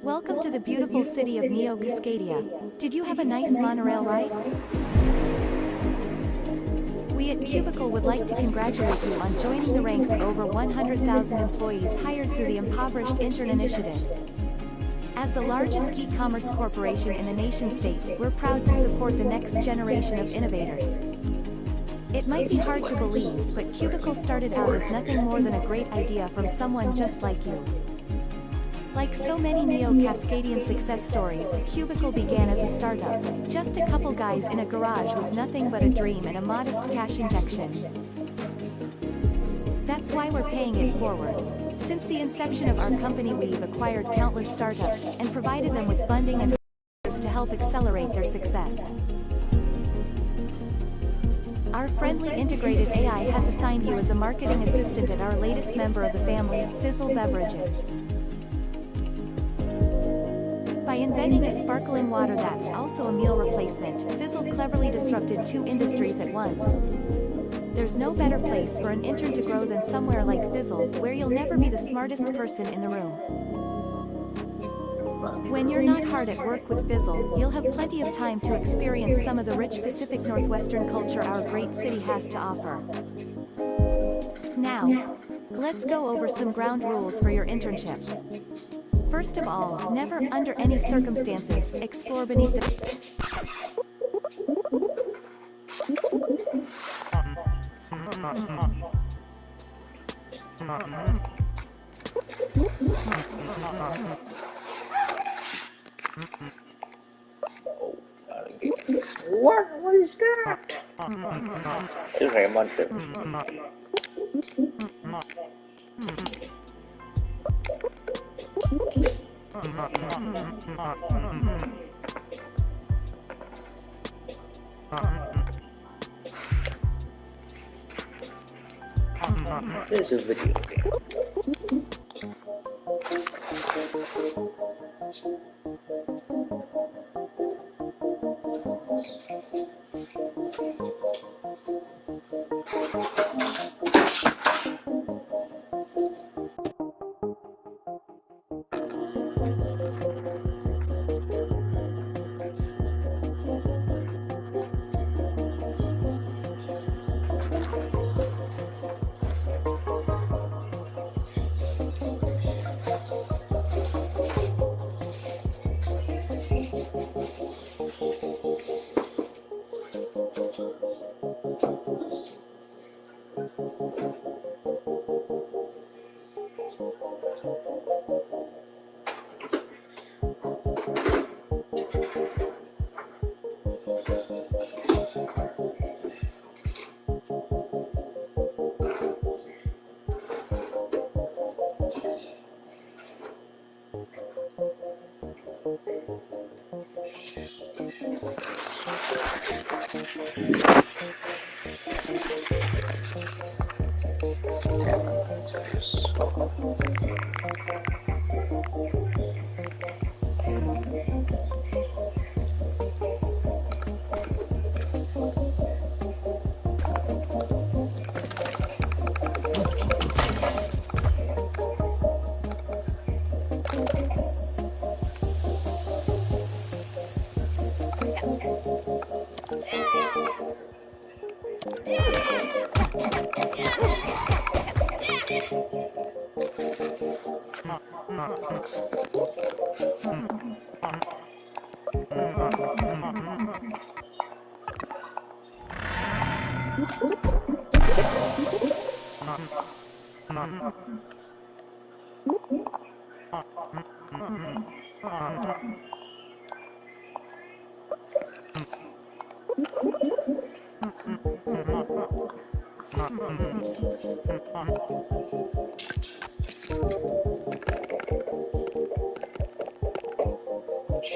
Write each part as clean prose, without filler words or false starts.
Welcome to the beautiful city of Neo Cascadia. Did you have a nice monorail ride? We at Cubicle would like to congratulate you on joining the ranks of over 100,000 employees hired through the Impoverished Intern Initiative. As the largest e-commerce corporation in the nation-state, we're proud to support the next generation of innovators. It might be hard to believe, but Cubicle started out as nothing more than a great idea from someone just like you. Like so many Neo-Cascadian success stories, Cubicle began as a startup, just a couple guys in a garage with nothing but a dream and a modest cash injection. That's why we're paying it forward. Since the inception of our company, we've acquired countless startups and provided them with funding and resources to help accelerate their success. Our friendly integrated AI has assigned you as a marketing assistant at our latest member of the family, Fizzle Beverages. By inventing a sparkling water that's also a meal replacement, Fizzle cleverly disrupted two industries at once. There's no better place for an intern to grow than somewhere like Fizzle, where you'll never be the smartest person in the room. When you're not hard at work with Fizzle, you'll have plenty of time to experience some of the rich Pacific Northwestern culture our great city has to offer. Now, let's go over some ground rules for your internship. First of all, never, under any circumstances, explore beneath the... What is that? It's like a monster. There's a video game.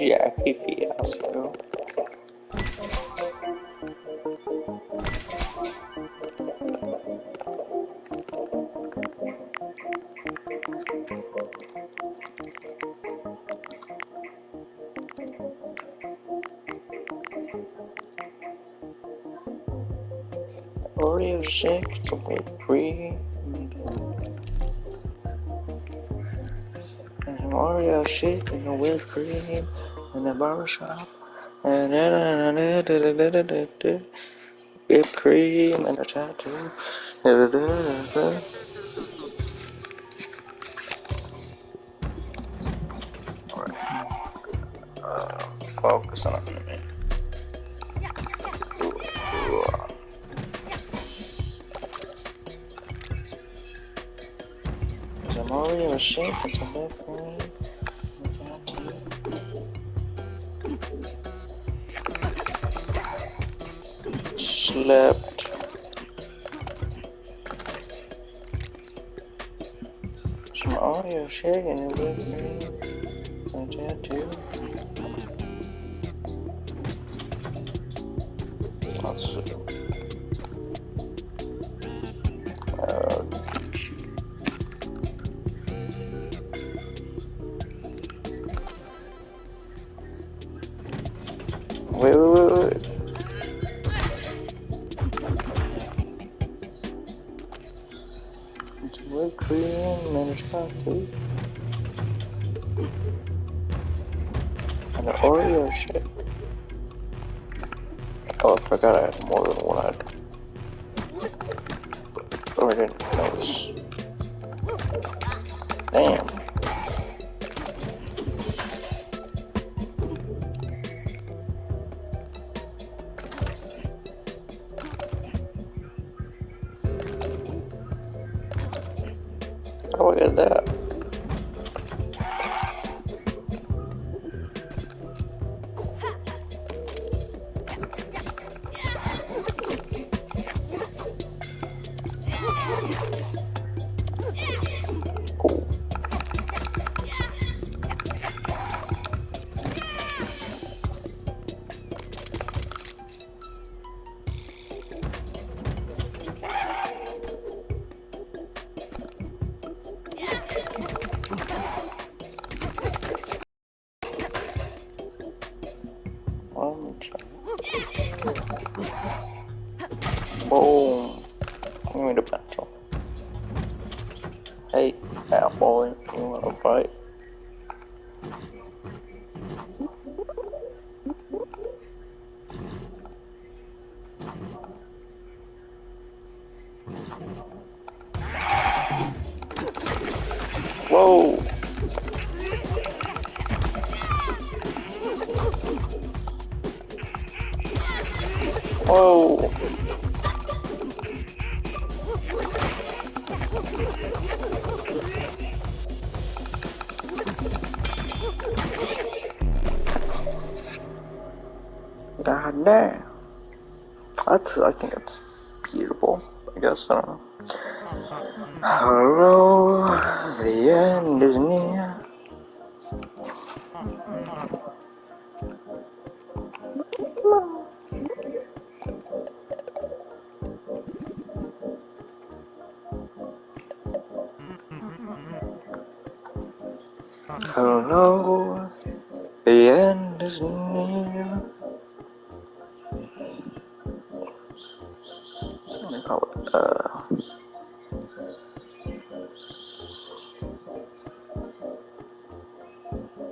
Jackie Fiasco. Oreo shake, some whipped cream. And an Oreo shake and a whipped cream in the barbershop. And whipped cream and a tattoo. Alright. Focus on it. There's an Oreo shake and some whipped cream. Slept. Some Oreo shake and a whipped cream. And a tattoo. Let's see. Wait. It's whipped cream and a tattoo. And an Oreo shake. Oh, I forgot I had more than one item. Oh, I didn't notice. Damn. How do I get that? Cool. Boom. Give me the pencil. Hey, fat boy, you wanna fight? Whoa! Whoa! God damn. I think it's beautiful. I guess, I don't know. Hello, the end is near. Hello, the end is near. What do you call it?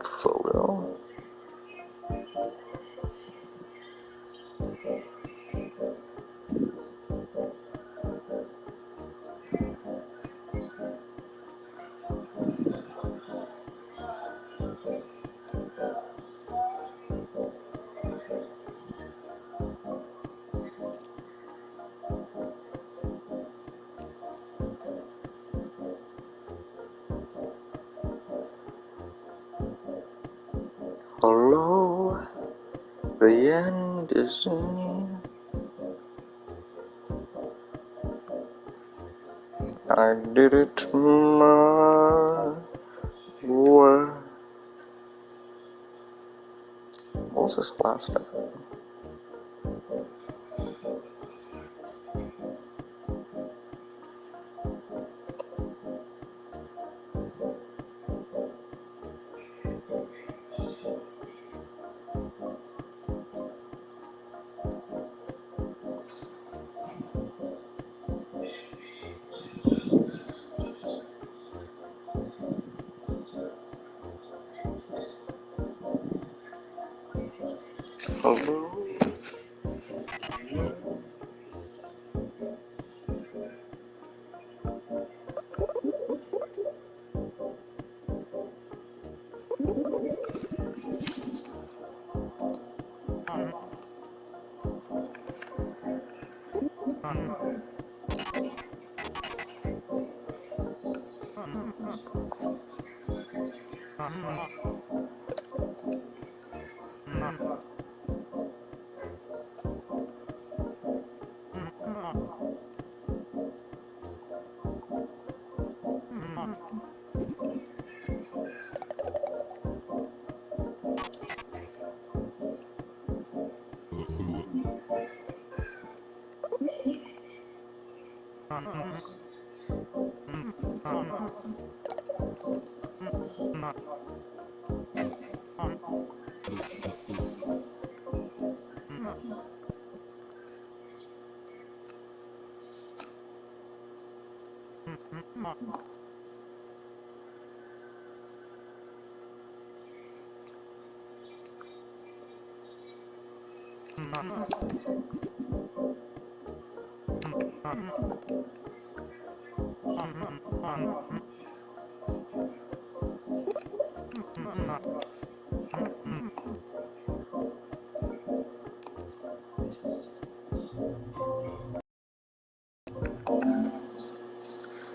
Photo. Hello, the end is near. I did it my way. What was this last step? Hello.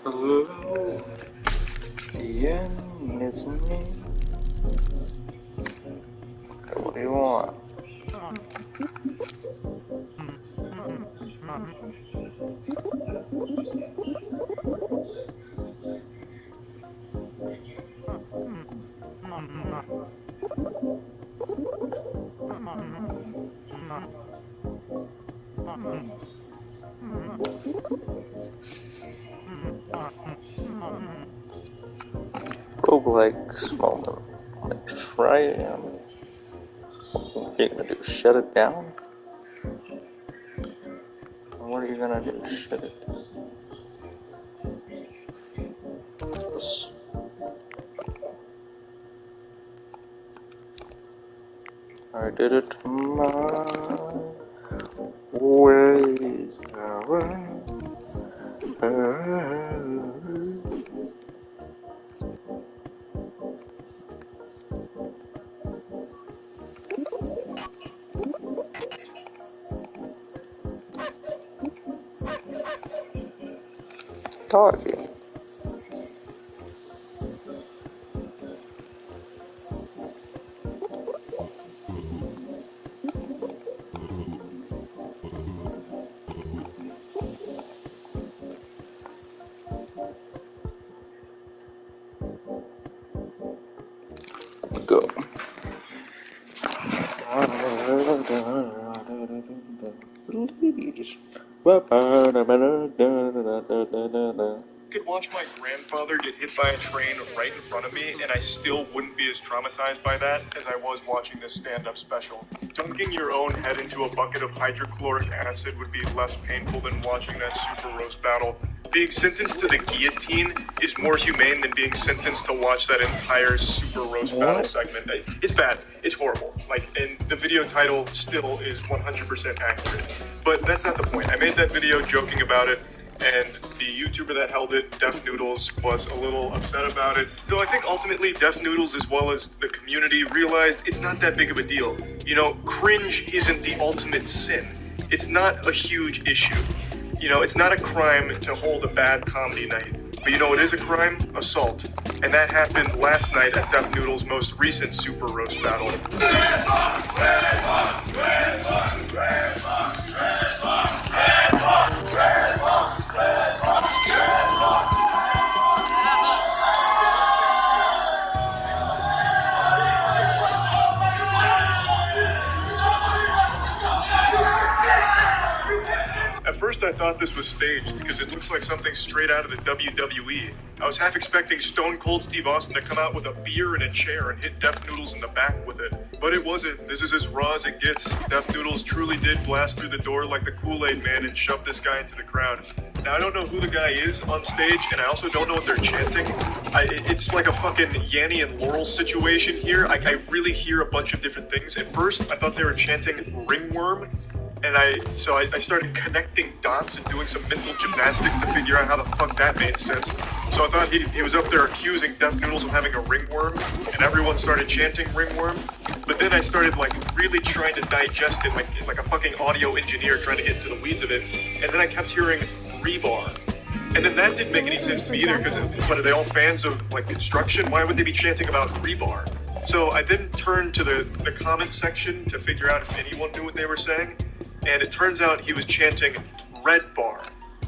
Hello. Ian, it's me. What do you want? Roguelike moment. Like, try it. What are you gonna do? Shut it down? What are you gonna do? Shut it down? What's this? I did it my way. Doggy. Go. Please. Could watch my grandfather get hit by a train right in front of me, and I still wouldn't be as traumatized by that as I was watching this stand-up special. Dunking your own head into a bucket of hydrochloric acid would be less painful than watching that super roast battle. Being sentenced to the guillotine is more humane than being sentenced to watch that entire super roast battle segment. It's bad. It's horrible. And the video title still is 100% accurate. But that's not the point. I made that video joking about it, and the YouTuber that held it, Def Noodles, was a little upset about it. Though I think ultimately Def Noodles, as well as the community, realized it's not that big of a deal. Cringe isn't the ultimate sin. It's not a huge issue. It's not a crime to hold a bad comedy night. But it is a crime? Assault. And that happened last night at Def Noodles' most recent Super Roast battle. At At first I thought this was staged because it looks like something straight out of the WWE. I was half expecting Stone Cold Steve Austin to come out with a beer and a chair and hit Def Noodles in the back with it. But it wasn't. This is as raw as it gets. Def Noodles truly did blast through the door like the Kool-Aid Man and shove this guy into the crowd. Now I don't know who the guy is on stage, and I also don't know what they're chanting. It's like a fucking Yanny and Laurel situation here. I really hear a bunch of different things. At first, I thought they were chanting ringworm, and I started connecting dots and doing some mental gymnastics to figure out how the fuck that made sense. So I thought he was up there accusing Def Noodles of having a ringworm, and everyone started chanting ringworm. But then I started like really trying to digest it like a fucking audio engineer trying to get into the weeds of it. And then I kept hearing rebar. And then that didn't make any sense to me either, because what, are they all fans of like construction? Why would they be chanting about rebar? So I then turned to the comment section to figure out if anyone knew what they were saying. And it turns out he was chanting red bar,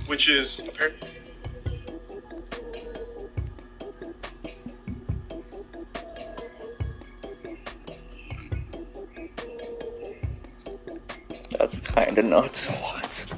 which is apparently... That's kinda nuts. What?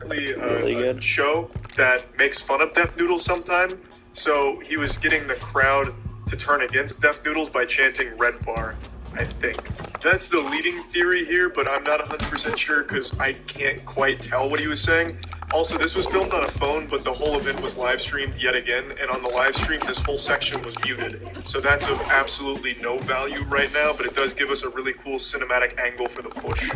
Really a show that makes fun of Def Noodles sometime. So he was getting the crowd to turn against Def Noodles by chanting red bar, I think. That's the leading theory here, but I'm not 100% sure because I can't quite tell what he was saying. Also, this was filmed on a phone, but the whole event was live streamed yet again, and on the live stream, this whole section was muted. So that's of absolutely no value right now, but it does give us a really cool cinematic angle for the push.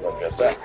Look at that.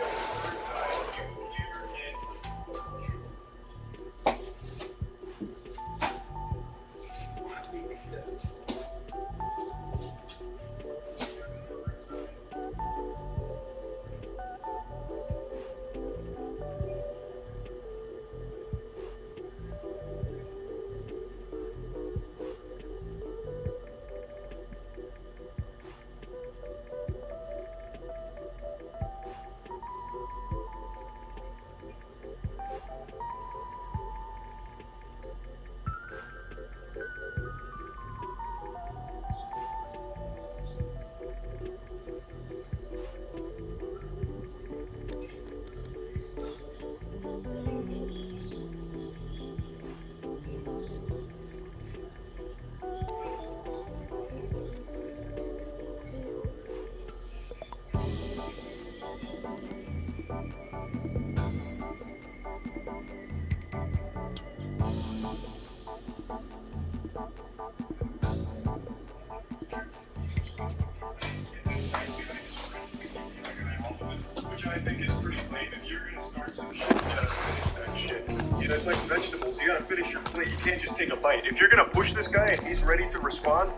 Which I think is pretty lame. If you're gonna start some shit, you gotta finish that shit. You know, it's like vegetables. You gotta finish your plate. You can't just take a bite. If you're gonna push this guy and he's ready to respond,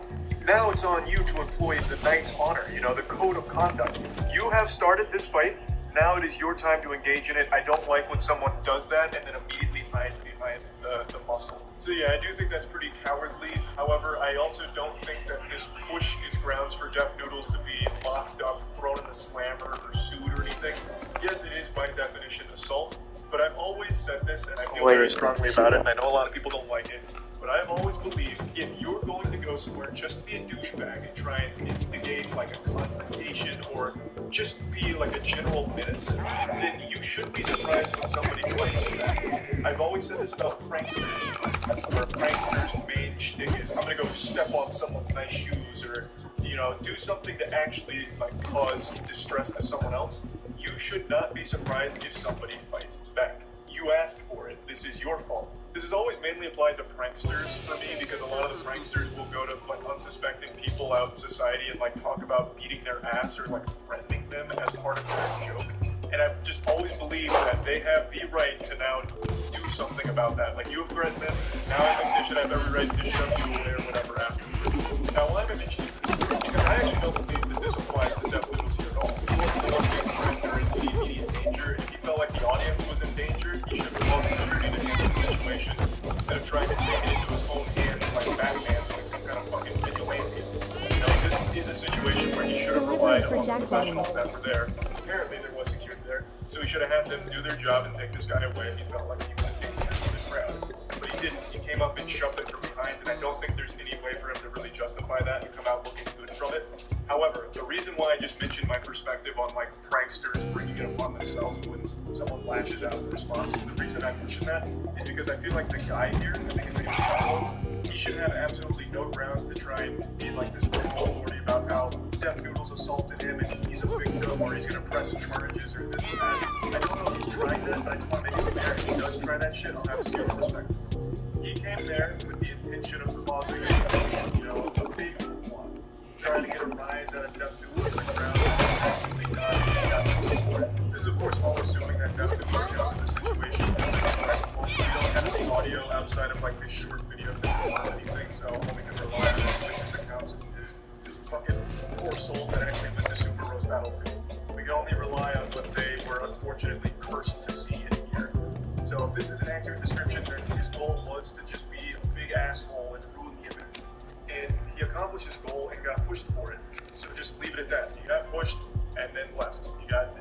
now it's on you to employ the knight's honor, you know, the code of conduct. You have started this fight. Now it is your time to engage in it. I don't like when someone does that and then immediately hides behind the muscle. So yeah, I do think that's pretty cowardly. However, I also don't think that this push is grounds for Def Noodles to be locked up, thrown in the slammer, or sued or anything. Yes, it is by definition assault, but I've always said this and I feel very strongly about it, and I know a lot of people don't like it, but I've always believed if you're going to go somewhere just to be a douchebag and try and instigate like a confrontation or just be like a general menace, then you shouldn't be surprised when somebody fights you back. I've always said this about pranksters, where a prankster's main shtick is, I'm gonna go step on someone's nice shoes or, you know, do something to actually like cause distress to someone else. You should not be surprised if somebody fights back. You asked for it. This is your fault. This is always mainly applied to pranksters for me because a lot of the pranksters will go to like unsuspecting people out in society and like talk about beating their ass or like threatening them as part of their joke. And I've just always believed that they have the right to now do something about that. Like, you have threatened them, now I think they should have every right to shove you away or whatever afterwards. Now, why am I mentioning this? Because I actually don't believe that this applies to Def Noodles here at all. He wasn't the one being threatened or in immediate danger, and if he felt like the audience was in danger, he should have called security to handle the situation instead of trying to take it into his own hands like Batman doing some kind of fucking vigilante. You know, this is a situation where he should have relied on the professionals that were there. Apparently, there was security there, so he should have had them do their job and take this guy away if he felt like he was in danger of the crowd. But he didn't. He came up and shoved it through behind, and I don't think there's any way for him to really justify that and come out looking good from it. However, the reason why I just mentioned my perspective on like pranksters bringing it upon themselves when someone lashes out in response, the reason I mention that is because I feel like the guy here, I think his name is Salo, he should have absolutely no grounds to try and be like this authority about how Death Noodles assaulted him and he's a victim or he's going to press charges or this and that. I don't know if he's trying that, but I just want to make it clear if he does try that shit, I'll have zero respect. He came there with the intention of causing a big one, trying to get a rise out of Death Noodles in the crowd. Absolutely not. He got pushed for it. This is, of course, all assuming that Death Noodles knows in the situation. We don't have any audio outside of like this short video to confirm anything, so only can rely on witness accounts and the fucking poor souls that actually went to Super Rose Battle too. We can only rely on what they were unfortunately cursed to see and hear. So if this is an accurate description, then his goal was to just be a big asshole and ruin the event. And he accomplished his goal and got pushed for it. So just leave it at that. He got pushed and then left. He got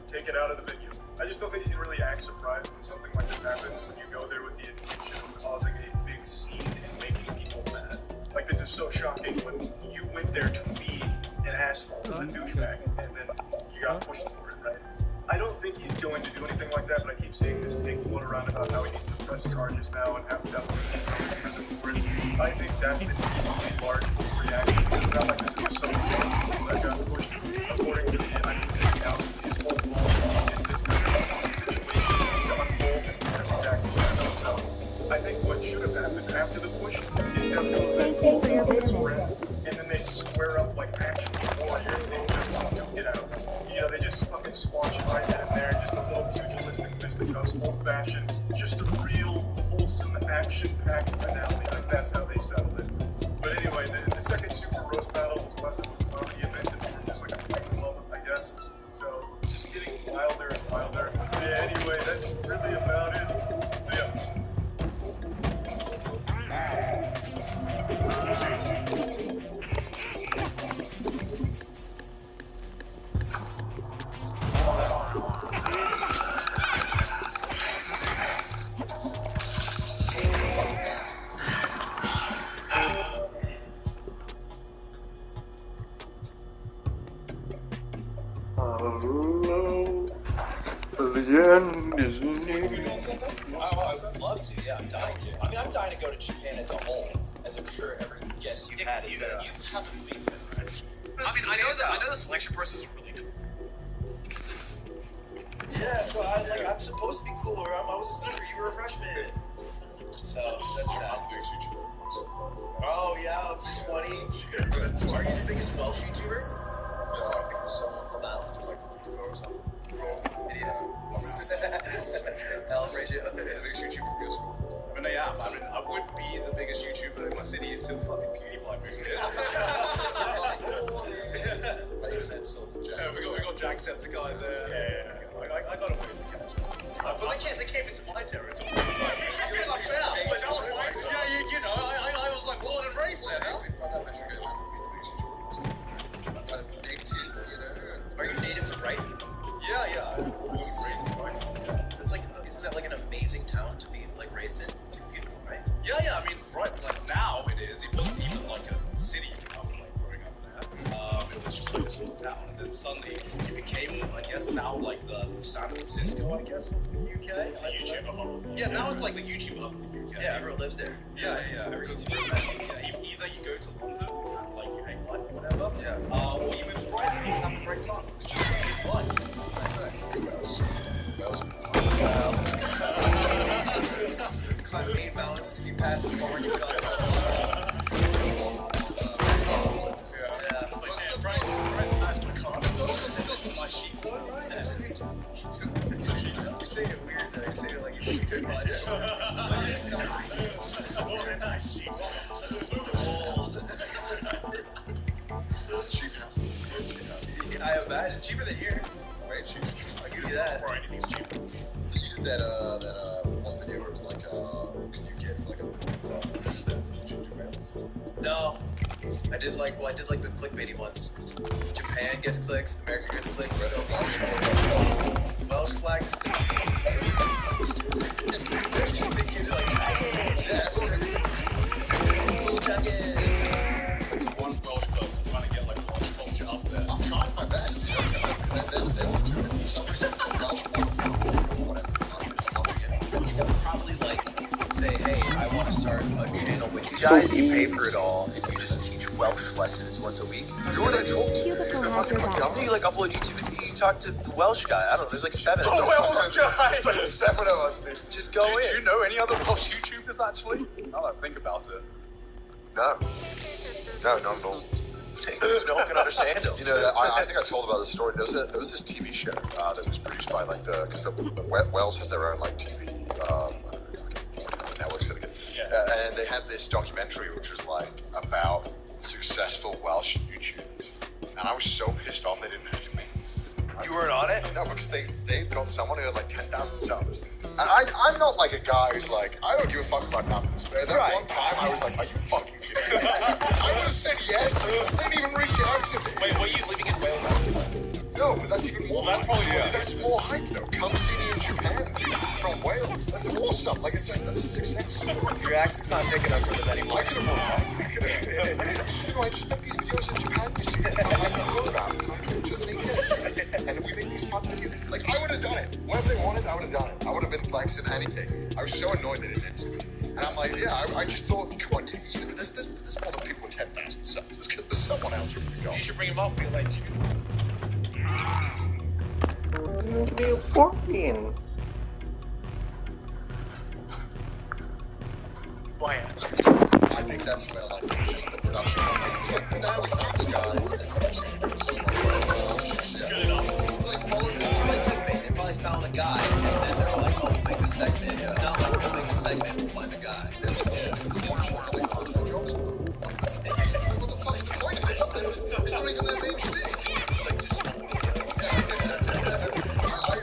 taken out of the venue. I just don't think you can really act surprised when something like this happens, when you go there with the intention of causing a big scene and making people mad. Like, this is so shocking when you went there to be an asshole, a douchebag, and then you got pushed for it, right? I don't think he's going to do anything like that, but I keep seeing this thing float around about how he needs to press charges now and have definitely come to prison for it. I think that's an equally large overreaction. It's not like this is just some people that got pushed. According to the accounts, his whole goal in this kind of situation to unfold and kind of exactly that. So I think what should have happened after the push is definitely Thank you for your his business. friends, and then they square up like actual warriors and just don't get out. You know, they just fucking squash fight in there, just a little pugilistic fisticuffs, old-fashioned, just a real wholesome action-packed finale. Like that's how they settled it. But anyway, the second Super Roast Battle was less of a comedy event and more just like a fight club, I guess. So just getting wilder and wilder. Yeah, anyway, that's really about it. So yeah. The end is near. Oh, I would love to. Yeah, I'm dying to. I mean, I'm dying to go to Japan as a whole, as I'm sure every guest you had is You haven't been there, right? I know the selection process is really cool. Yeah, so I'm supposed to be cooler. I was a senior. You were a freshman. So that's sad. Oh yeah, up to 20. Are you the biggest Welsh YouTuber? No, I think there's someone called Alan, like 34 or something. Idiot. Al ratio. The biggest YouTuber from your school. I mean, yeah, I would be the biggest YouTuber in my city until fucking PewDiePie moved here. Yeah, we got Jacksepticeye there. Yeah. I got a ways to catch. But they came into my territory. I was like born and raised there, huh? Are you native to Brighton? Yeah. Born and raised in Brighton. It's like, isn't that like an amazing town to be like raised in? It's beautiful, right? Yeah. I mean, right, like now it is. It wasn't even like a city when I was like growing up there. It was just like a small town, and then suddenly it became, I guess, now like the San Francisco, I guess, of the UK. It's the YouTuber hub. Yeah, now it's like the YouTuber hub of the UK. Yeah, everyone lives there. Yeah. Because either you go to London and like you hate life or whatever, or you move to Brighton and you have a great time. It's just a good life. Climb main mountains, you pass the bar, you got It's like, yeah, Brighton's nice, but I can't. Those are my sheep, though, right? You're saying it weird though, you're saying it like you think too much. What a nice sheep. Cheap house. I imagine cheaper than here. Way cheap. I'll give you that. Or anything's cheap. You did that one video where it was like, can you get for like a No. I did like the clickbaity ones. Japan gets clicks, America gets clicks, Welsh flag is start a channel with you guys. You pay for it all, and you just teach Welsh lessons once a week. Who would I talk to? Cubicle If I'm has your not back. You like upload YouTube and you talk to the Welsh guy. I don't know, there's like 7. The Welsh guy! It's like 7 of us, dude. Just go Do in. you know any other Welsh YouTubers actually? Now that I think about it. No. No, not at all. No one can understand him. You know, I think I told about this story. There was this TV show that was produced by like because Wales has their own like TV networks that and they had this documentary which was like about successful Welsh YouTubers, and I was so pissed off they didn't ask me. You weren't on it? No, because they've got someone who had like 10,000 subs. And I'm not like a guy who's like, I don't give a fuck about numbers. But at that one time, I was like, are you fucking kidding me? I would have said yes. They didn't even reach out to me. Wait, were you living in Wales? No, but that's even more That's hype. probably, yeah. That's more hype, though. Come see me in Japan, dude. From Wales. That's awesome. Like I said, that's a success story. Your accent's not picking up for them anymore. I could have I just make these videos in Japan, you see. I'm not going about it. I'm doing 2008. And we make these fun videos. Like, I would have done it. Whatever they wanted, I would have done it. I would have been flexing anything. I was so annoyed they didn't ask me. And I'm like, yeah, I just thought, come on, there's more than people with 10,000 subs. There's someone else who can go. You should bring him up, be like, Working. I think that's where like the production company was like, now we found this guy. Like follow me. They probably found a guy, and then they're like, oh, we'll make a segment. No, we'll make a segment, we'll find a guy. What the fuck's the point of this? It's not even their main thing. It's like just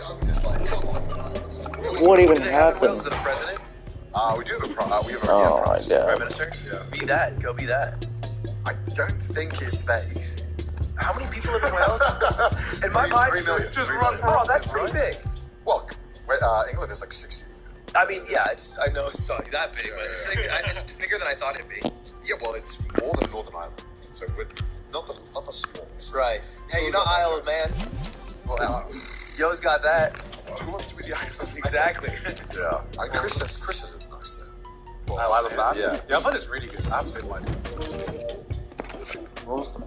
I'm just like, come on. What even Do they have in Wales? happened? Is it a president? We do have a we have a Oh my prime god. Prime Minister? Yeah. Be that. Go be that. I don't think it's that easy. How many people live in Wales? In my mind, 3 million. just 3 run million. for. Oh, that's pretty big. Well, England is like 60. I mean, yeah, I know it's not that big, but it's bigger than I thought it'd be. Yeah, well, it's more than Northern Ireland, so we're not the smallest. Right. Hey, you're not Isle of Man. Well, Yo's got that. who wants to be the island? Exactly. Yeah. Chris says it's nice there. Well, I love that. Yeah. Yeah, I've heard it's really good. I haven't been myself. Awesome.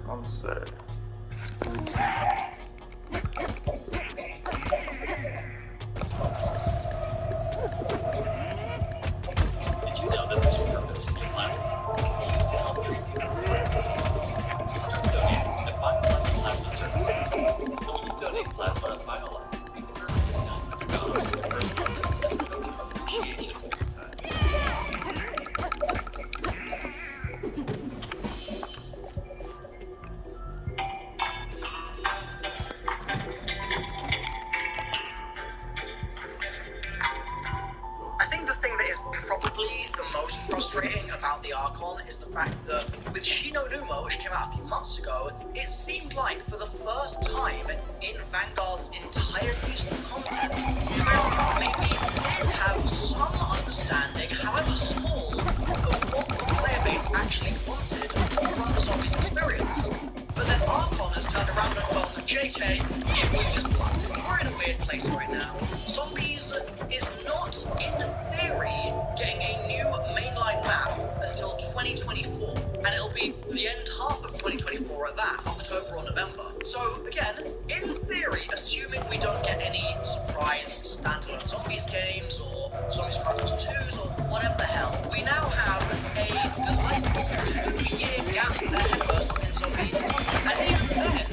I'm sad. Did you know that there's a purpose in plasma being used to help treat people with rare diseases? Consider donating at BioLife Plasma Services. And when you donate plasma at BioLife, we can go to the person as a token of appreciation for your time. I think the thing that is probably the most frustrating about the Archon is the fact that with Shino Numa, which came out a few months ago, it seemed like for the first time in Vanguard's entire season of content, maybe did have some understanding, however small, of what the player base actually wanted from the Zombies experience. But then Archon has turned around and gone, JK, it was just luck. We're in a weird place right now. Zombies is not, in theory, getting a new mainline map until 2024, and it'll be the end half of 2024 at that, October or November. So again, in theory, assuming we don't get any surprise standalone Zombies games or Zombies Chronicles 2s or whatever the hell, we now have a delightful 2-year gap ahead of us in Zombies, and even then,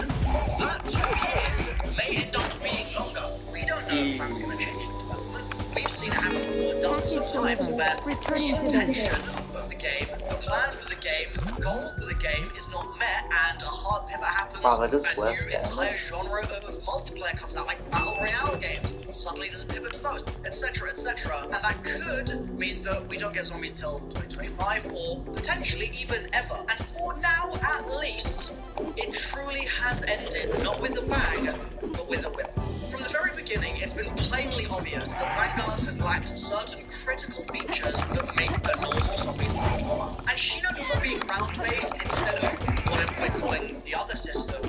that 2 years may end up being longer. We don't know if that's going to change in development. We've seen it happen before dozens of times where the Returning to intention business. of the game, the plan for the game, the goal for the game is not met, and a hard pivot happens. Wow, that is a West new End. entire genre of multiplayer comes out, like Battle Royale games. Suddenly there's a pivot to those, etc., etc. And that could mean that we don't get Zombies till 2025, or potentially even ever. And for now, at least, it truly has ended, not with a bang, but with a whip. From the very beginning, it's been plainly obvious that Vanguard has lacked certain critical features that make a normal Zombies platformer. And Shino Numa being round-based instead of whatever we're calling the other system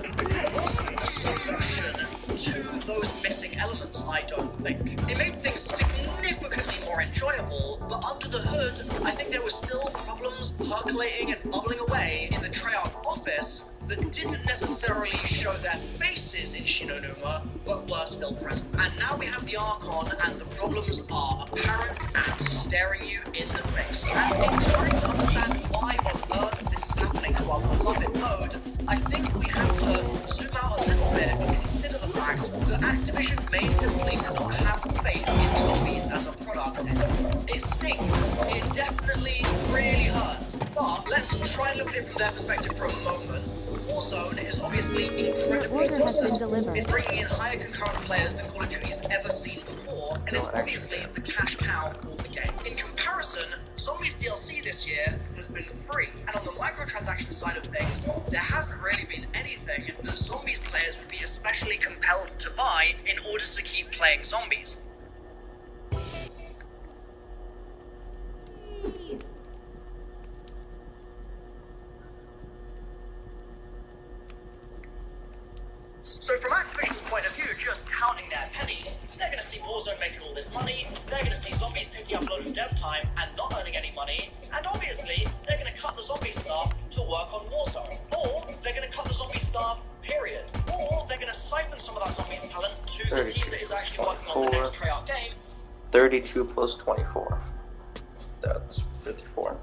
don't think. It made things significantly more enjoyable, but under the hood, I think there were still problems percolating and bubbling away in the Treyarch office that didn't necessarily show their faces in Shinonuma, but were still present. And now we have the Archon, and the problems are apparent and staring you in the face. And in trying to understand why on earth this is happening to our beloved mode, I think we have to zoom out a little bit and consider the fact that Activision may simply not have faith in zombies as a product anymore. It stings. It definitely really hurts. But let's try and look at it from their perspective for a moment. Warzone is obviously incredibly successful in bringing in higher concurrent players than Call of Duty has ever seen before, and it's obviously the cash cow of the game. In comparison, Zombies DLC this year has been free, and on the microtransaction side of things, there hasn't really been anything that Zombies players would be especially compelled to buy in order to keep playing Zombies. So from Activision's point of view, just counting their pennies, they're going to see Warzone making all this money, they're going to see Zombies taking up a lot of dev time and not earning any money, and obviously, they're going to cut the Zombie staff to work on Warzone. Or, they're going to cut the Zombie staff, period. Or, they're going to siphon some of that Zombies talent to the team that is actually working on the next Treyarch game. 32 plus 24. That's 54.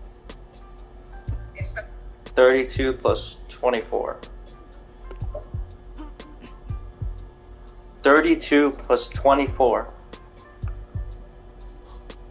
32 plus 24. 32 plus 24.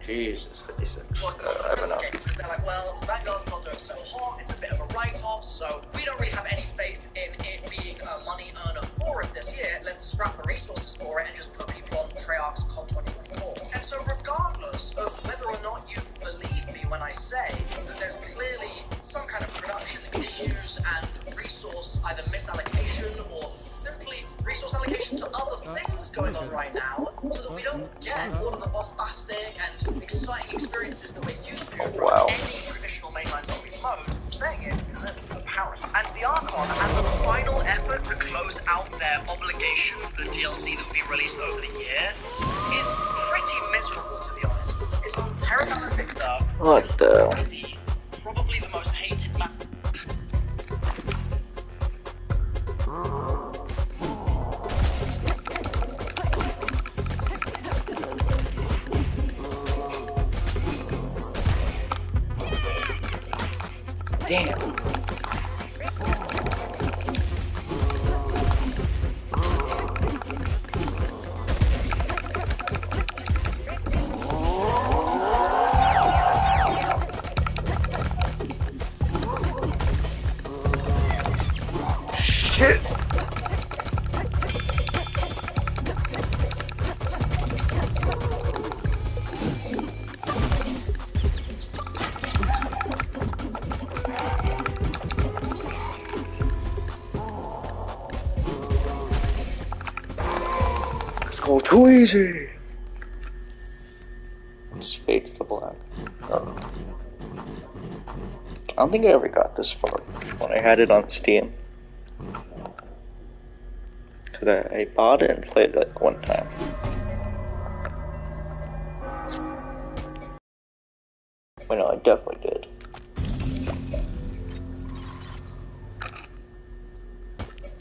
Jesus, 56. I don't know. Because they're like, well, Vanguard's not doing so hot, it's a bit of a write-off, so we don't really have any faith in it being a money earner for us this year. Let's scrap the resources for it and just put people on Treyarch's COD 2024. And so regardless of whether or not you believe me when I say that there's clearly some kind of production issues and resource either misallocation or simply resource allocation to other things going on right now, so that we don't get all of the bombastic and exciting experiences that we're used to from any traditional mainline Zombies mode. I'm saying it because it's apparent. And the Archon, as a final effort to close out their obligation for the DLC that will be released over the year, is pretty miserable, to be honest. It's on Terraform Victor, probably the most hated map. Damn. Shit. Go too easy. Spades to black. Oh. I don't think I ever got this far when I had it on Steam. Cause I bought it and played it like one time. Well, no, I definitely did.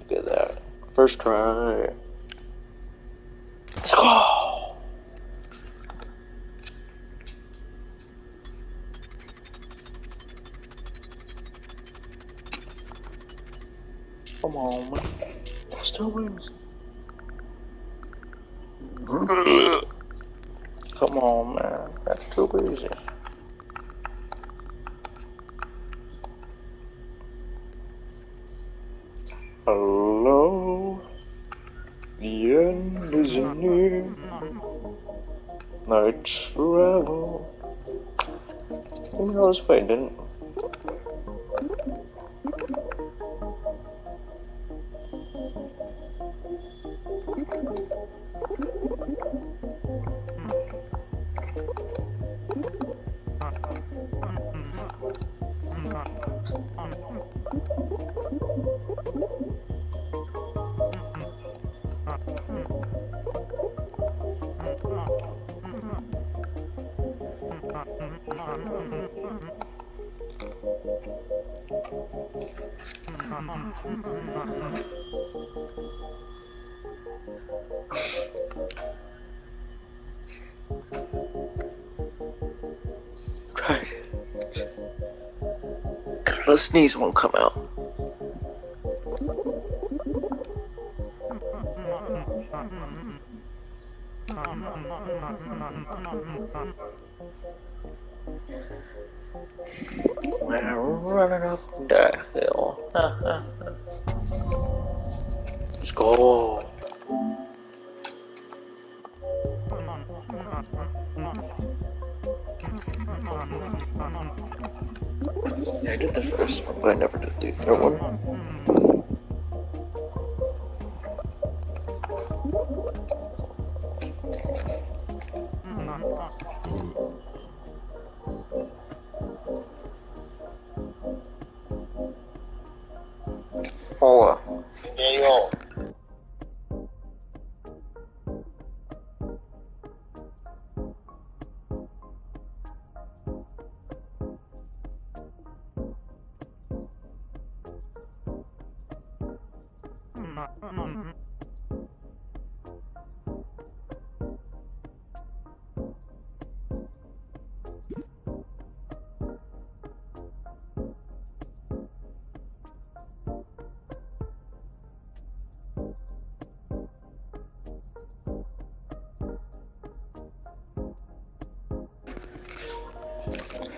Look at that. First try. Let's go! Come on, man. That still wins. Come on, man. That's too easy. Hello? The end is near. Night travel. Who knows if I didn't? Okay. The sneeze won't come out. We're running up the hill. Let's go. Yeah, I did the first one, but I never did the other one. Hola. Daniel.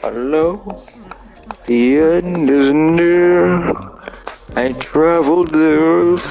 Hello, the end is near. I traveled the earth.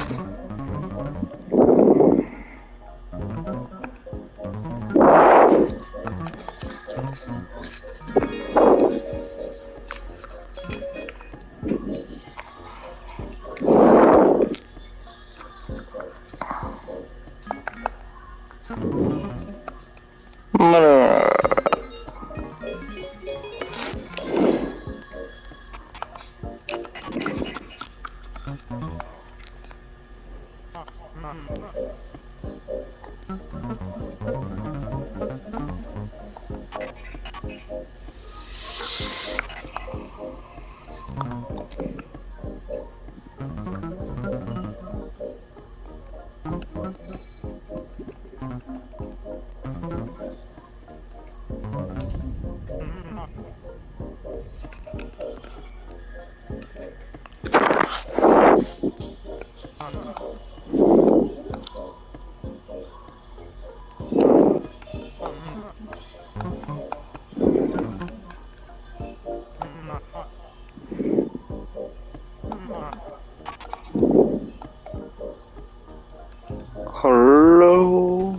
Hello.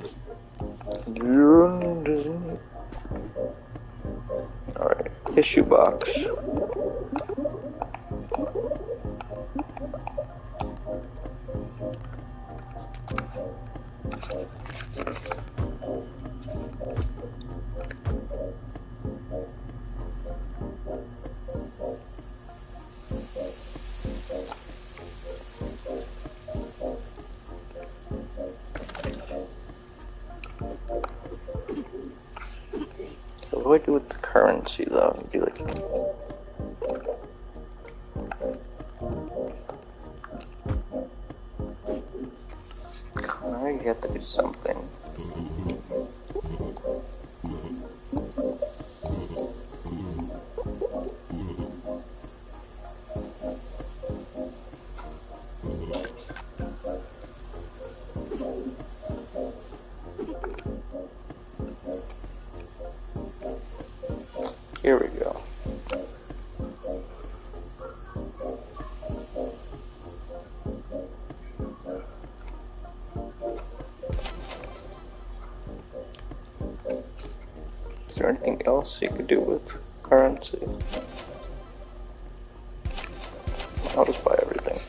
Alright, issue box. What do I do with the currency though? Do like I have to do something. Here we go. Is there anything else you could do with currency? I'll just buy everything.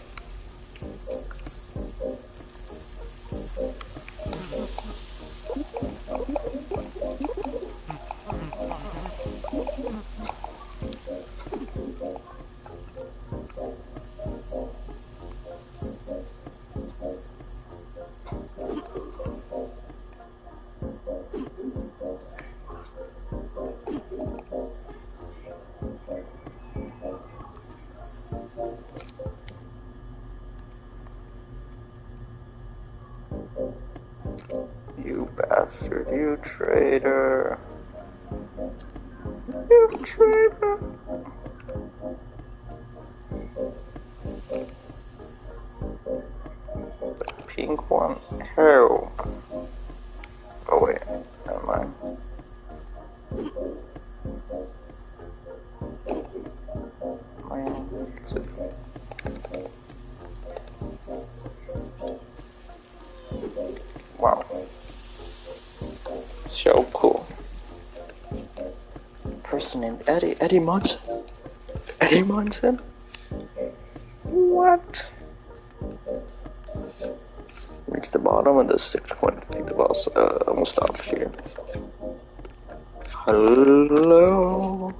You bastard, you traitor. You traitor. The pink one. Hell. Oh wait, never mind. Wow. So cool. Person named Eddie Munson. Eddie Munson? What? Reach the bottom of the 6-point feet of us. We'll stop here. Hello?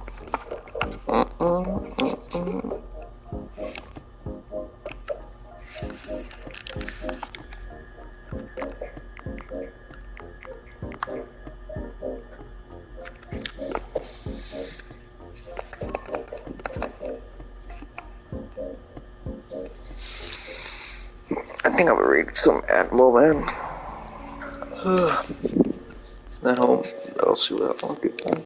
I think I'll read some Animal Man. At home, I'll see what I want to do.